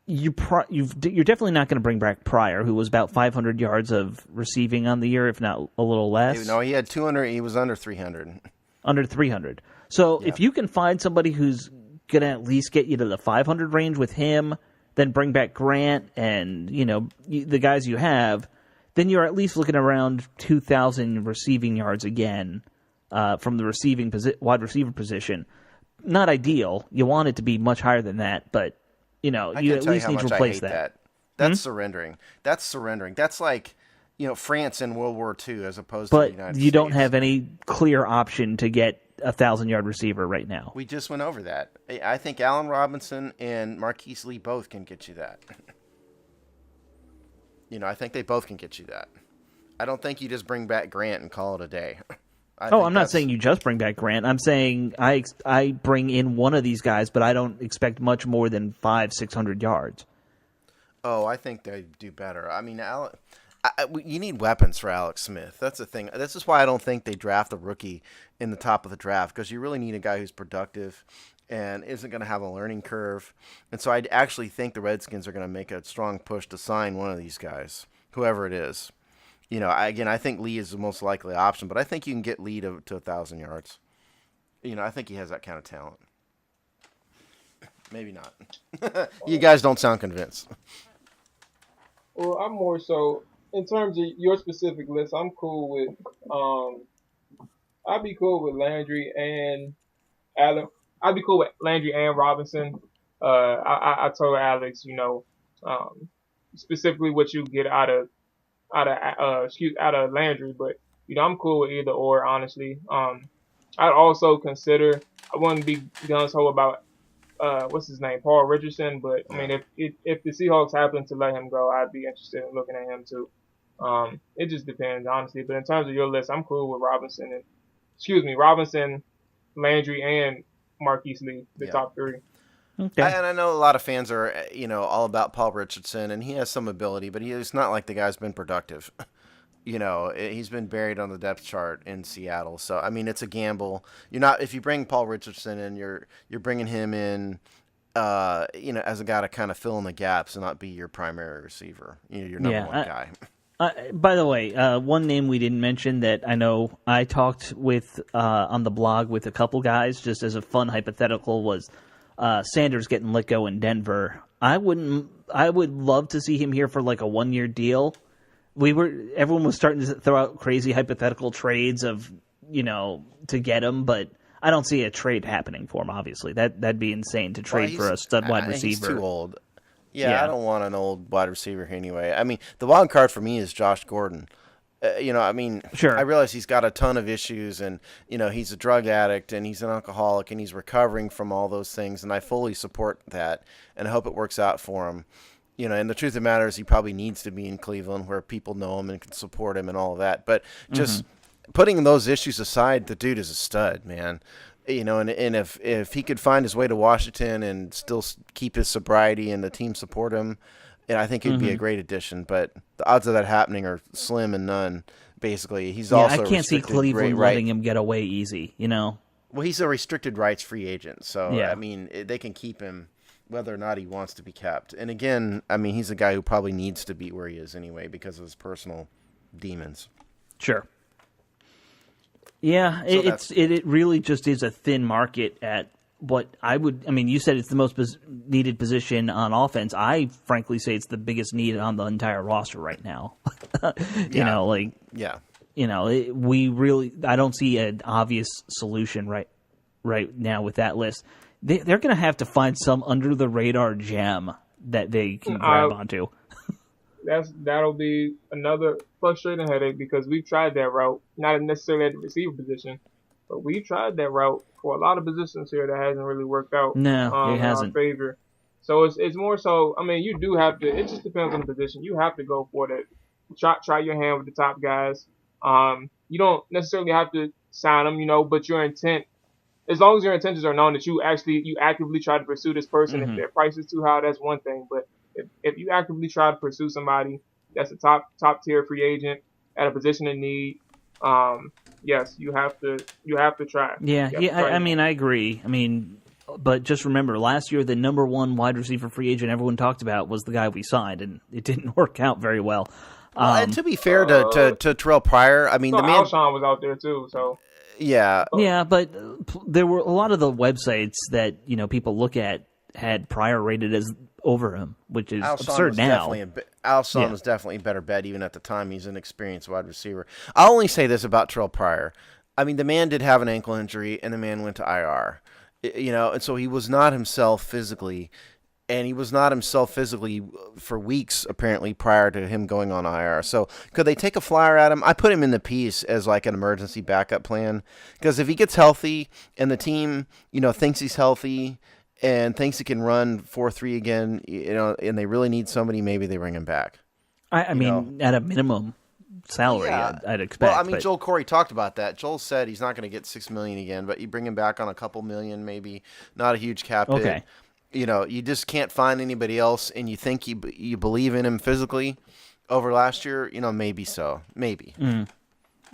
you're definitely not going to bring back Pryor, who was about 500 yards of receiving on the year, if not a little less. No, he had 200. He was under 300. Under 300. So if you can find somebody who's going to at least get you to the 500 range with him, then bring back Grant and the guys you have, then you're at least looking around 2,000 receiving yards again from the wide receiver position. Not ideal. You want it to be much higher than that, but you at least need to replace that. That's surrendering. That's surrendering. That's like, France in World War II as opposed to the United States. But you don't have any clear option to get a 1,000-yard receiver right now. We just went over that. I think Allen Robinson and Marquise Lee both can get you that. I think they both can get you that. I don't think you just bring back Grant and call it a day. I'm not saying you just bring back Grant. I'm saying I bring in one of these guys, but I don't expect much more than 500-600 yards. Oh, I think they do better. I mean, you need weapons for Alex Smith. That's the thing. This is why I don't think they draft a rookie in the top of the draft, because you really need a guy who's productive and isn't going to have a learning curve. And so I actually think the Redskins are going to make a strong push to sign one of these guys, whoever it is. I think Lee is the most likely option, but I think you can get Lee to 1,000 yards. I think he has that kind of talent. Maybe not. You guys don't sound convinced. Well, I'm more so, in terms of your specific list, I'm cool with, I'd be cool with Landry and Allen. I'd be cool with Landry and Robinson. I told Alex, specifically what you get out of Landry, but I'm cool with either or, honestly. I'd also consider, I wouldn't be gung-ho about what's his name, Paul Richardson, but I mean, if the Seahawks happen to let him go, I'd be interested in looking at him too. It just depends, honestly. But in terms of your list, I'm cool with Robinson, Landry, and Marquise Lee, the top 3. Okay. And I know a lot of fans are, all about Paul Richardson, and he has some ability, but he's not like the guy's been productive. He's been buried on the depth chart in Seattle. So, I mean, it's a gamble. If you bring Paul Richardson in, you're bringing him in, as a guy to kind of fill in the gaps and not be your primary receiver. Your number one guy. By the way, one name we didn't mention that I know I talked with on the blog with a couple guys, just as a fun hypothetical, was Sanders getting let go in Denver. I would love to see him here for like a 1-year deal. Everyone was starting to throw out crazy hypothetical trades of, to get him, but I don't see a trade happening for him, obviously. That'd be insane to trade for a stud wide receiver. He's too old. Yeah, I don't want an old wide receiver anyway. I mean, the wild card for me is Josh Gordon. Sure. I realize he's got a ton of issues, and he's a drug addict and he's an alcoholic and he's recovering from all those things, and I fully support that, and I hope it works out for him. And the truth of the matter is he probably needs to be in Cleveland where people know him and can support him and all of that. But just putting those issues aside, the dude is a stud, man. And if he could find his way to Washington and still keep his sobriety and the team support him, and I think he'd be a great addition. But the odds of that happening are slim and none. Basically, he's also I can't see Cleveland letting him get away easy. Well, he's a restricted rights free agent, so yeah. I mean they can keep him whether or not he wants to be kept. And again, I mean he's a guy who probably needs to be where he is anyway because of his personal demons. Sure. Yeah, so it really just is a thin market at what you said it's the most needed position on offense. I frankly say it's the biggest need on the entire roster right now. We really, I don't see an obvious solution right now with that list. They're going to have to find some under the radar gem that they can grab onto. That'll be another. frustrating headache because we've tried that route, not necessarily at the receiver position, but we've tried that route for a lot of positions here that hasn't really worked out No, it in our hasn't. favor. So it's more so. I mean, you do have to. It just depends on the position. You have to go for that. Try your hand with the top guys. You don't necessarily have to sign them, but your intent, as long as your intentions are known that you actively try to pursue this person. Mm-hmm. If their price is too high, that's one thing. But if you actively try to pursue somebody that's a top tier free agent at a position in need, yes, you have to try. Yeah, I mean, I agree. I mean, but just remember, last year the number one wide receiver free agent everyone talked about was the guy we signed, and it didn't work out very well. And to be fair to Terrell Pryor, I mean, so the man Alshon was out there too, so. Yeah. Yeah, but there were a lot of the websites that people look at had Pryor rated as over him, which is absurd now. Alshon was definitely a better bet even at the time. He's an experienced wide receiver. I'll only say this about Terrell Pryor. I mean, the man did have an ankle injury, and the man went to IR. And so he was not himself physically. And he was not himself physically for weeks, apparently, prior to him going on IR. So could they take a flyer at him? I put him in the piece as like an emergency backup plan. Because if he gets healthy and the team, thinks he's healthy and thinks he can run 4-3 again, and they really need somebody, maybe they bring him back. I mean, at a minimum salary, I'd expect. Well, I mean, Joel Corey talked about that. Joel said he's not going to get $6 million again, but you bring him back on a couple million, maybe. Not a huge cap hit. Okay. You just can't find anybody else, and you think you believe in him physically over last year, maybe so. Maybe.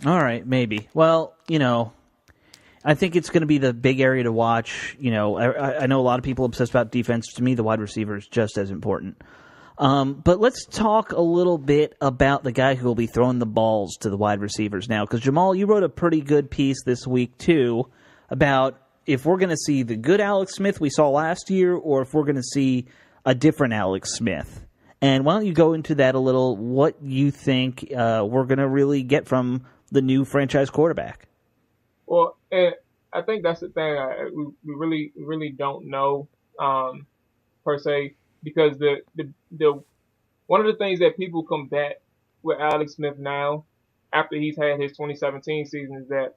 All right, maybe. Well, I think it's going to be the big area to watch. I know a lot of people are obsessed about defense. To me, the wide receiver is just as important. But let's talk a little bit about the guy who will be throwing the balls to the wide receivers now. Because, Jamal, you wrote a pretty good piece this week, too, about if we're going to see the good Alex Smith we saw last year or if we're going to see a different Alex Smith. And why don't you go into that a little, what you think we're going to really get from the new franchise quarterback? Well, and I think that's the thing. We really don't know per se, because the one of the things that people combat with Alex Smith now, after he's had his 2017 season, is that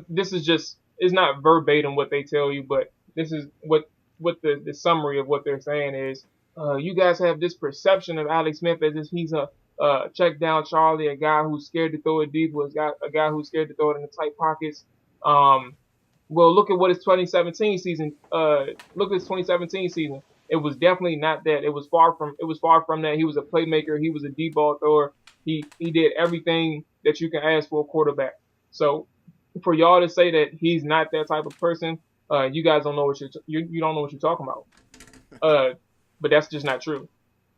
this is just, it's not verbatim what they tell you, but this is what the summary of what they're saying is. You guys have this perception of Alex Smith as if he's a check down Charlie, a guy who's scared to throw it deep, a guy who's scared to throw it in the tight pockets. Well, look at what his 2017 season. Look at his 2017 season. It was definitely not that. It was far from that. He was a playmaker. He was a deep ball thrower. He did everything that you can ask for a quarterback. So for y'all to say that he's not that type of person, you guys don't know what you don't know what you're talking about. But that's just not true,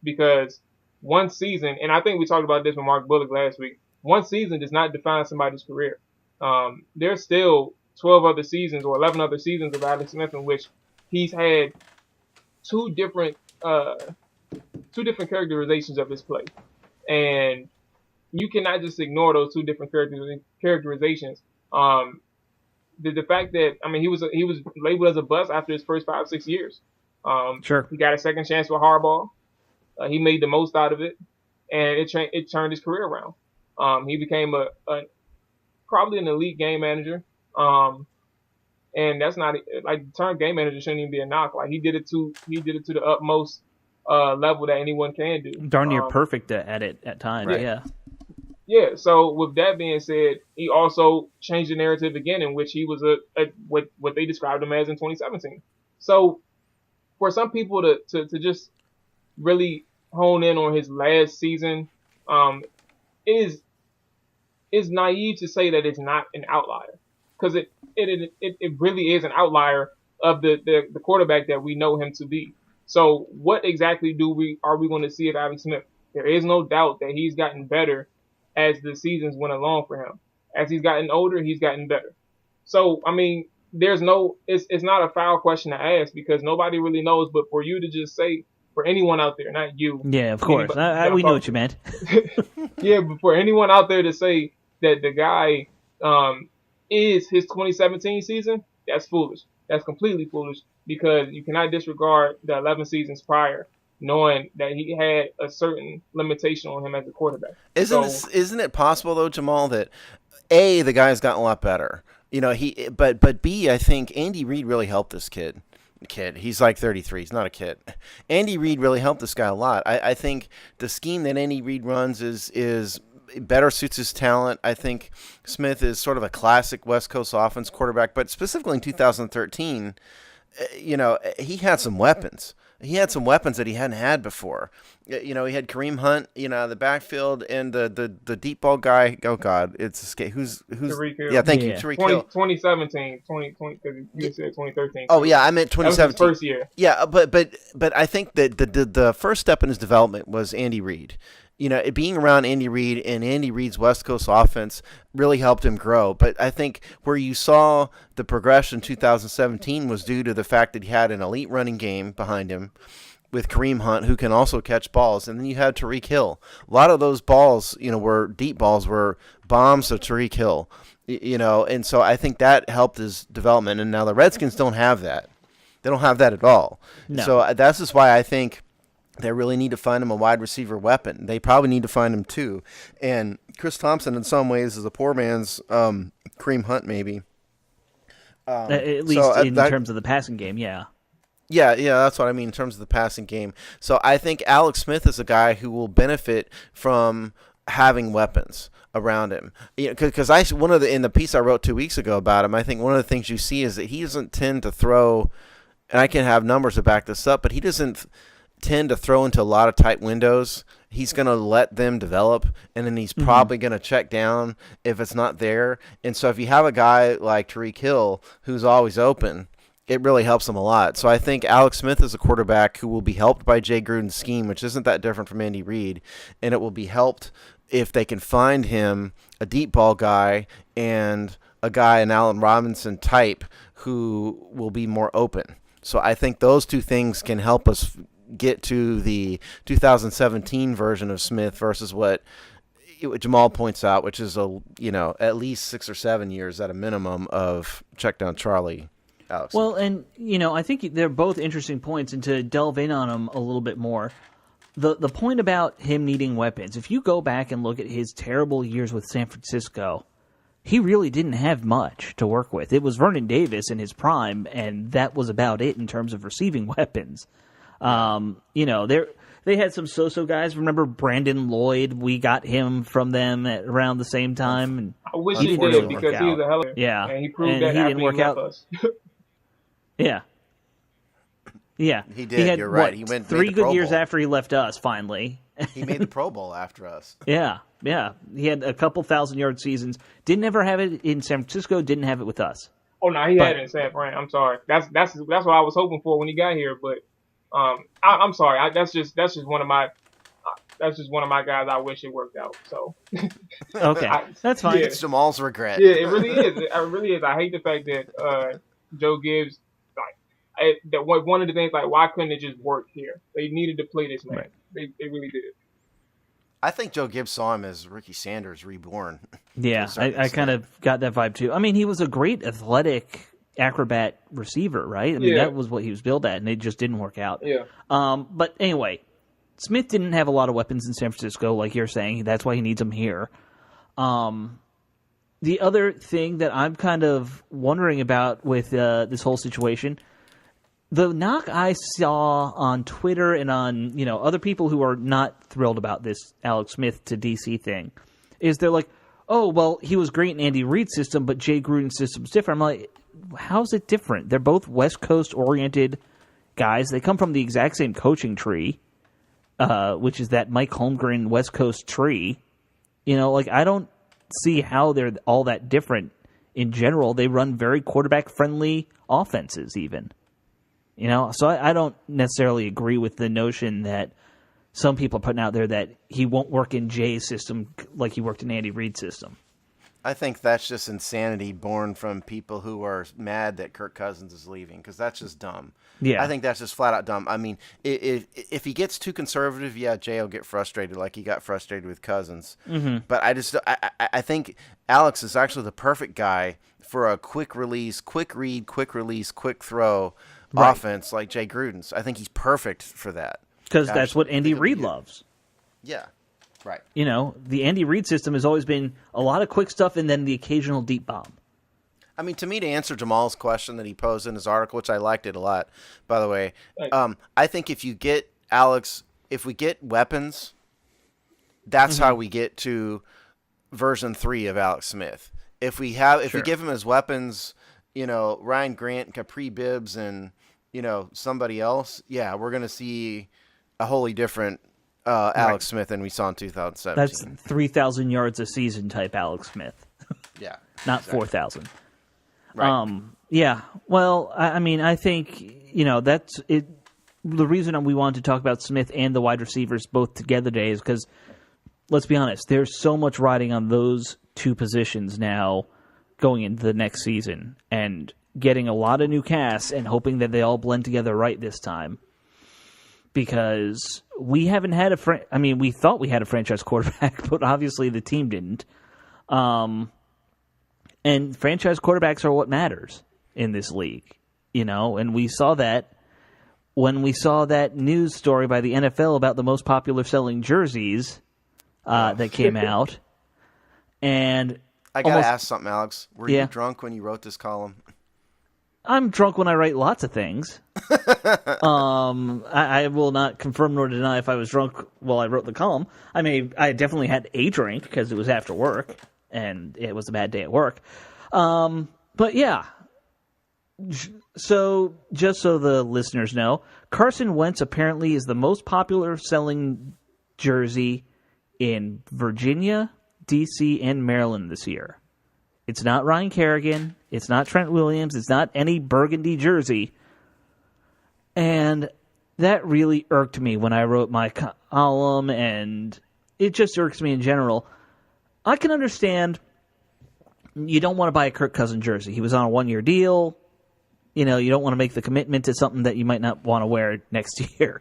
because one season, and I think we talked about this with Mark Bullock last week, one season does not define somebody's career. There's still 12 other seasons or 11 other seasons of Alex Smith in which he's had two different characterizations of his play, and you cannot just ignore those two different characterizations. The fact that, I mean, he was labeled as a bust after his first 5-6 years. Sure. He got a second chance with Harbaugh. He made the most out of it, and it turned his career around. He became a probably an elite game manager. And that's not, like, the term game manager shouldn't even be a knock. Like, he did it to the utmost level that anyone can do. Darn near perfect at it at times. Right. Yeah. Yeah. So with that being said, he also changed the narrative again, in which he was what they described him as in 2017. So for some people to just really hone in on his last season, is naive to say that it's not an outlier, because it really is an outlier of the quarterback that we know him to be. So what exactly are we going to see of Alex Smith? There is no doubt that he's gotten better as the seasons went along for him. As he's gotten older, he's gotten better. So, I mean, it's not a foul question to ask, because nobody really knows. But for you to just say, for anyone out there, not you. Yeah, of course. We know what you meant. Yeah, but for anyone out there to say that the guy is his 2017 season, that's foolish. That's completely foolish, because you cannot disregard the 11 seasons prior. knowing that he had a certain limitation on him as a quarterback. Isn't it possible though, Jamal, that A, the guy's gotten a lot better. But B, I think Andy Reid really helped this kid. He's like 33. He's not a kid. Andy Reid really helped this guy a lot. I think the scheme that Andy Reid runs is better suits his talent. I think Smith is sort of a classic West Coast offense quarterback, but specifically in 2013, he had some weapons. He had some weapons that he hadn't had before. He had Kareem Hunt, the backfield, and the deep ball guy. Oh God, it's who's Tariq Hill. Yeah, thank you, Tariq Hill. 2017, 2020, because you said 2013. Oh yeah, I meant 2017. That was his first year. Yeah, but I think that the first step in his development was Andy Reid. Being around Andy Reid and Andy Reid's West Coast offense really helped him grow. But I think where you saw the progression in 2017 was due to the fact that he had an elite running game behind him with Kareem Hunt, who can also catch balls. And then you had Tariq Hill. A lot of those balls, were deep balls, were bombs to Tariq Hill. And so I think that helped his development. And now the Redskins don't have that. They don't have that at all. No. So that's just why I think they really need to find him a wide receiver weapon. They probably need to find him too. And Chris Thompson, in some ways, is a poor man's Kareem Hunt, maybe. At least in terms of the passing game, yeah. Yeah, that's what I mean in terms of the passing game. So I think Alex Smith is a guy who will benefit from having weapons around him. Because in the piece I wrote 2 weeks ago about him, I think one of the things you see is that he doesn't tend to throw, and I can have numbers to back this up, but he doesn't tend to throw into a lot of tight windows. He's going to let them develop, and then he's probably going to check down if it's not there. And so if you have a guy like Tariq Hill who's always open, it really helps him a lot. So I think Alex Smith is a quarterback who will be helped by Jay Gruden's scheme, which isn't that different from Andy Reid, and it will be helped if they can find him a deep ball guy and a guy, an Allen Robinson type, who will be more open. So I think those two things can help us get to the 2017 version of Smith versus what Jamal points out, which is at least 6 or 7 years at a minimum of check down Charlie. Alex. Well, and I think they're both interesting points, and to delve in on them a little bit more, the point about him needing weapons. If you go back and look at his terrible years with San Francisco, he really didn't have much to work with. It was Vernon Davis in his prime, and that was about it in terms of receiving weapons. They had some so-so guys. Remember Brandon Lloyd? We got him from them at around the same time. And I wish he did because he was a hell of a yeah, and he proved that he didn't work out. Us. Yeah, he did. You're right. He went 3 good years after he left us. Finally, he made the Pro Bowl after us. Yeah. He had a couple 1,000-yard seasons. Didn't ever have it in San Francisco. Didn't have it with us. Oh no, he had it in San Fran. I'm sorry. That's what I was hoping for when he got here, but. I'm sorry. That's just one of my guys. I wish it worked out. So okay, that's fine. Yeah. It's Jamal's regret. Yeah, it really is. It really is. I hate the fact that Joe Gibbs that one of the things why couldn't it just work here? They needed to play this man. Right. They really did. I think Joe Gibbs saw him as Ricky Sanders reborn. Yeah, I kind of got that vibe too. I mean, he was a great athletic acrobat receiver, right? I mean, that was what he was billed at, and it just didn't work out. Yeah. But anyway, Smith didn't have a lot of weapons in San Francisco, like you're saying. That's why he needs them here. The other thing that I'm kind of wondering about with this whole situation, the knock I saw on Twitter and on other people who are not thrilled about this Alex Smith to DC thing, is they're like, oh, well, he was great in Andy Reid's system, but Jay Gruden's system's different. I'm like, how's it different? They're both West Coast-oriented guys. They come from the exact same coaching tree, which is that Mike Holmgren West Coast tree. I don't see how they're all that different in general. They run very quarterback-friendly offenses even. So I don't necessarily agree with the notion that some people are putting out there that he won't work in Jay's system like he worked in Andy Reid's system. I think that's just insanity born from people who are mad that Kirk Cousins is leaving, because that's just dumb. Yeah. I think that's just flat out dumb. I mean, if he gets too conservative, Jay will get frustrated like he got frustrated with Cousins. Mm-hmm. But I think Alex is actually the perfect guy for a quick release, quick read, quick release, quick throw offense like Jay Gruden's. I think he's perfect for that. Because that's what Andy Reid loves. Yeah, right. You know, the Andy Reid system has always been a lot of quick stuff and then the occasional deep bomb. I mean, to me, to answer Jamal's question that he posed in his article, which I liked it a lot, by the way, I think if you get if we get weapons, that's how we get to version 3 of Alex Smith. If we give him his weapons, you know, Ryan Grant, Capri Bibbs, and, you know, somebody else, yeah, we're going to see a wholly different Alex Smith than we saw in 2017. That's 3,000 yards a season type Alex Smith. Yeah. Not 4,000. Right. Yeah. Well, I mean, I think, you know, that's it. The reason we wanted to talk about Smith and the wide receivers both together today is because, let's be honest, there's so much riding on those two positions now going into the next season and getting a lot of new casts and hoping that they all blend together right this time. Because we haven't had we thought we had a franchise quarterback, but obviously the team didn't. And franchise quarterbacks are what matters in this league, you know, and we saw that when we saw that news story by the NFL about the most popular selling jerseys that came out. And I got to ask something, Alex. Were you drunk when you wrote this column? I'm drunk when I write lots of things. I will not confirm nor deny if I was drunk while I wrote the column. I definitely had a drink because it was after work and it was a bad day at work. But yeah. So just so the listeners know, Carson Wentz apparently is the most popular selling jersey in Virginia, D.C., and Maryland this year. It's not Ryan Kerrigan. It's not Trent Williams. It's not any burgundy jersey. And that really irked me when I wrote my column, and it just irks me in general. I can understand you don't want to buy a Kirk Cousins jersey. He was on a one-year deal. You know, you don't want to make the commitment to something that you might not want to wear next year.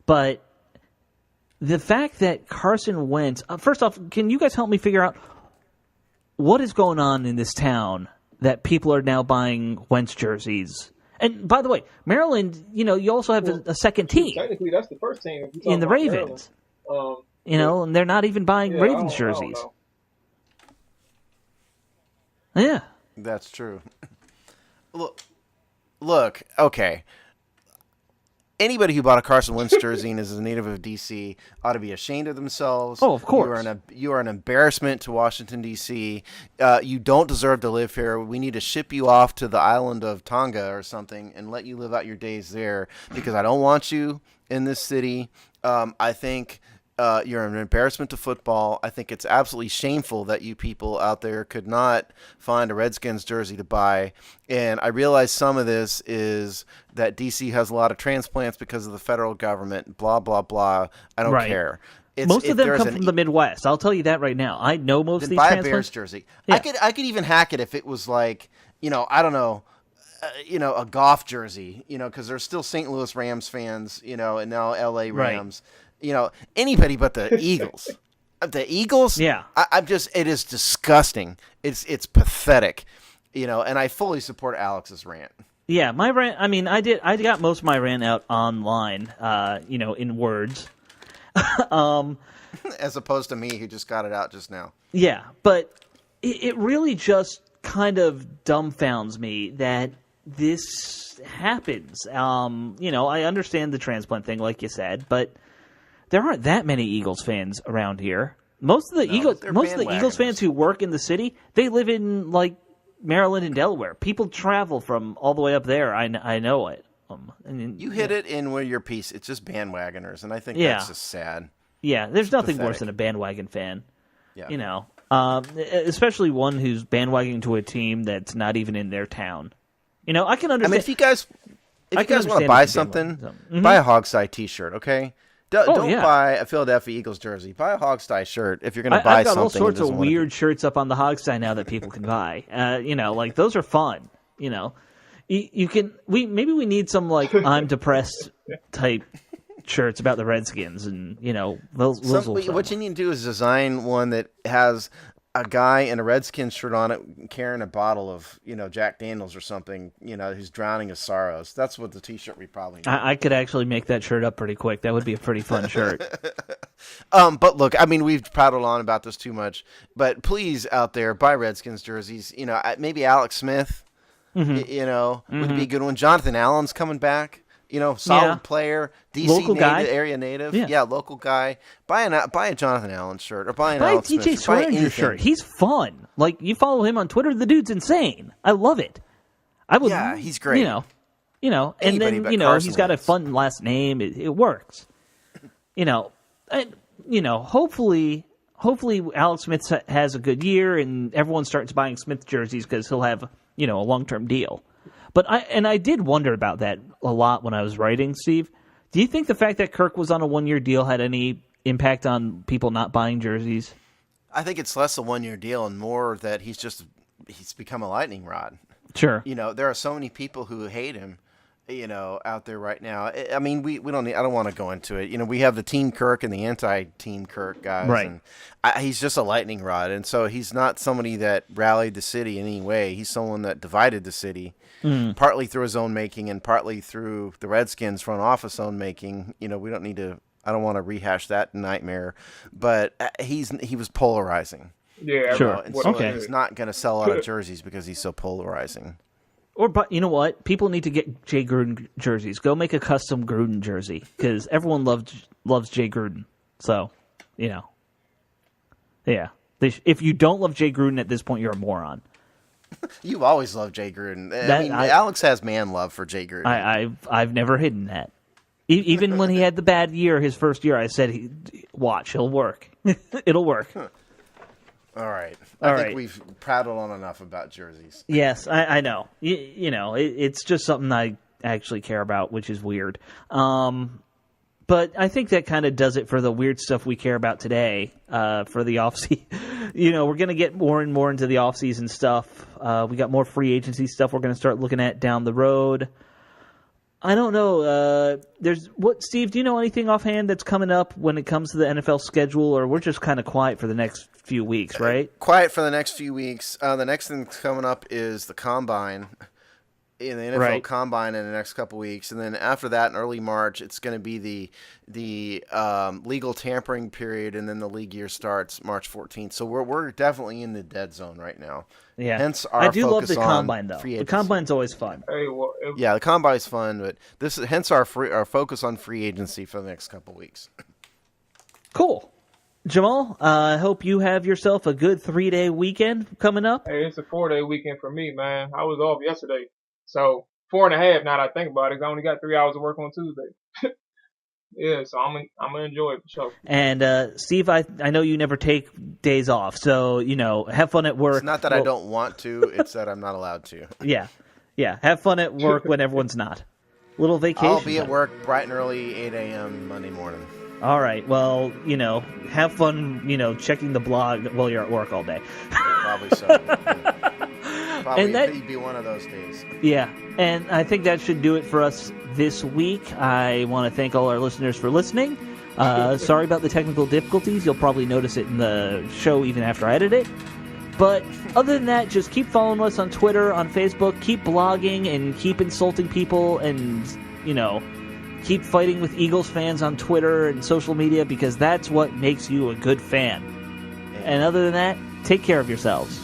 But the fact that Carson Wentz... first off, can you guys help me figure out what is going on in this town that people are now buying Wentz jerseys? And by the way, Maryland, you know, you also have a second team. Technically, that's the first team. In the Ravens. You know, and they're not even buying Ravens jerseys. Yeah. That's true. Look, okay. Anybody who bought a Carson Wentz jersey and is a native of D.C. ought to be ashamed of themselves. Oh, of course. You are an embarrassment to Washington, D.C. You don't deserve to live here. We need to ship you off to the island of Tonga or something and let you live out your days there because I don't want you in this city. I think you're an embarrassment to football. I think it's absolutely shameful that you people out there could not find a Redskins jersey to buy. And I realize some of this is that D.C. has a lot of transplants because of the federal government, blah, blah, blah. I don't care. Most of them come from the Midwest. I'll tell you that right now. I know most of these buy transplants. A Bears jersey. Yeah. I could even hack it if it was like, you know, I don't know, a golf jersey, you know, because there's still St. Louis Rams fans, you know, and now L.A. Rams. Right. You know, anybody but the Eagles. The Eagles? Yeah. It is disgusting. It's pathetic, you know, and I fully support Alex's rant. Yeah, my rant, I got most of my rant out online, you know, in words. As opposed to me who just got it out just now. Yeah, but it really just kind of dumbfounds me that this happens. You know, I understand the transplant thing, like you said, but there aren't that many Eagles fans around here. Most of the Eagles fans who work in the city, they live in like Maryland and Delaware. People travel from all the way up there. I know it. You hit it in where your piece. It's just bandwagoners, and I think that's just sad. Yeah, there's nothing worse than a bandwagon fan. Yeah. You know, especially one who's bandwagoning to a team that's not even in their town. You know, I can understand. I mean, if you guys want to buy something, buy a Hogseye T-shirt, okay? Don't buy a Philadelphia Eagles jersey. Buy a Hogseye shirt if you're going to buy something. I've got all sorts of weird shirts up on the Hogseye now that people can buy. You know, like those are fun. You know, you can. Maybe we need some like I'm depressed type shirts about the Redskins, and you know, those will what you need to do is design one that has a guy in a Redskins shirt on it carrying a bottle of, Jack Daniels or something, who's drowning his sorrows. That's what the T-shirt we probably need. I could actually make that shirt up pretty quick. That would be a pretty fun shirt. But look, I mean, we've prattled on about this too much. But please, out there, buy Redskins jerseys. Maybe Alex Smith, would be a good one. Jonathan Allen's coming back. Solid player, DC local guy. area native. Yeah, local guy. Buy a Jonathan Allen shirt or buy an buy a Alex TJ Smith. Swearinger shirt. He's fun. Like, you follow him on Twitter, the dude's insane. I love it. I would. Yeah, he's great. And Anybody then but Carson he's got a Wentz. fun last name. It works. Hopefully Alex Smith has a good year and everyone starts buying Smith jerseys because he'll have a long-term deal. But I did wonder about that a lot when I was writing, Steve. Do you think the fact that Kirk was on a one-year deal had any impact on people not buying jerseys? I think it's less a one-year deal and more that he's become a lightning rod. Sure. There are so many people who hate him, out there right now. I mean, we don't need, I don't want to go into it. We have the Team Kirk and the anti-Team Kirk guys. Right. And he's just a lightning rod. And so he's not somebody that rallied the city in any way. He's someone that divided the city, partly through his own making and partly through the Redskins front office own making. We don't need to, I don't want to rehash that nightmare. But he was polarizing. Yeah, Sure. And so Okay. he's not going to sell a lot of jerseys because he's so polarizing. But you know what? People need to get Jay Gruden jerseys. Go make a custom Gruden jersey because everyone loves Jay Gruden. So, yeah. If you don't love Jay Gruden at this point, you're a moron. You've always loved Jay Gruden. Alex has man love for Jay Gruden. I've never hidden that. Even when he had the bad year, his first year, I said, "Watch, he'll work. It'll work." All right. I think we've prattled on enough about jerseys. Yes, I know. It's just something I actually care about, which is weird. But I think that kind of does it for the weird stuff we care about today for the offseason. We're going to get more and more into the offseason stuff. We got more free agency stuff we're going to start looking at down the road. I don't know. Steve, do you know anything offhand that's coming up when it comes to the NFL schedule, or we're just kind of quiet for the next few weeks, right? Quiet for the next few weeks. The next thing coming up is the Combine, in the NFL Combine in the next couple weeks. And then after that, in early March, it's going to be the legal tampering period, and then the league year starts March 14th. So we're definitely in the dead zone right now. Yeah, hence our I do love focus the on Combine, though. free The agency. Combine's always fun. Yeah, the Combine's fun, but this is hence our focus on free agency for the next couple weeks. Cool. Jamal, I hope you have yourself a good 3-day weekend coming up. Hey, it's a 4-day weekend for me, man. I was off yesterday. So 4.5 now that I think about it. I only got 3 hours of work on Tuesday. Yeah, so I'm gonna enjoy it for sure. And Steve, I know you never take days off, so have fun at work. It's not that I don't want to; it's that I'm not allowed to. Yeah, have fun at work when everyone's not. Little vacation. I'll be at work bright and early, 8 a.m. Monday morning. All right. Well, have fun. Checking the blog while you're at work all day. Probably so. Probably And that- it'd be one of those days. Yeah, and I think that should do it for us this week. I want to thank all our listeners for listening. Sorry about the technical difficulties. You'll probably notice it in the show even after I edit it. But other than that, just keep following us on Twitter, on Facebook, keep blogging, and keep insulting people, and, keep fighting with Eagles fans on Twitter and social media, because that's what makes you a good fan. And other than that, take care of yourselves.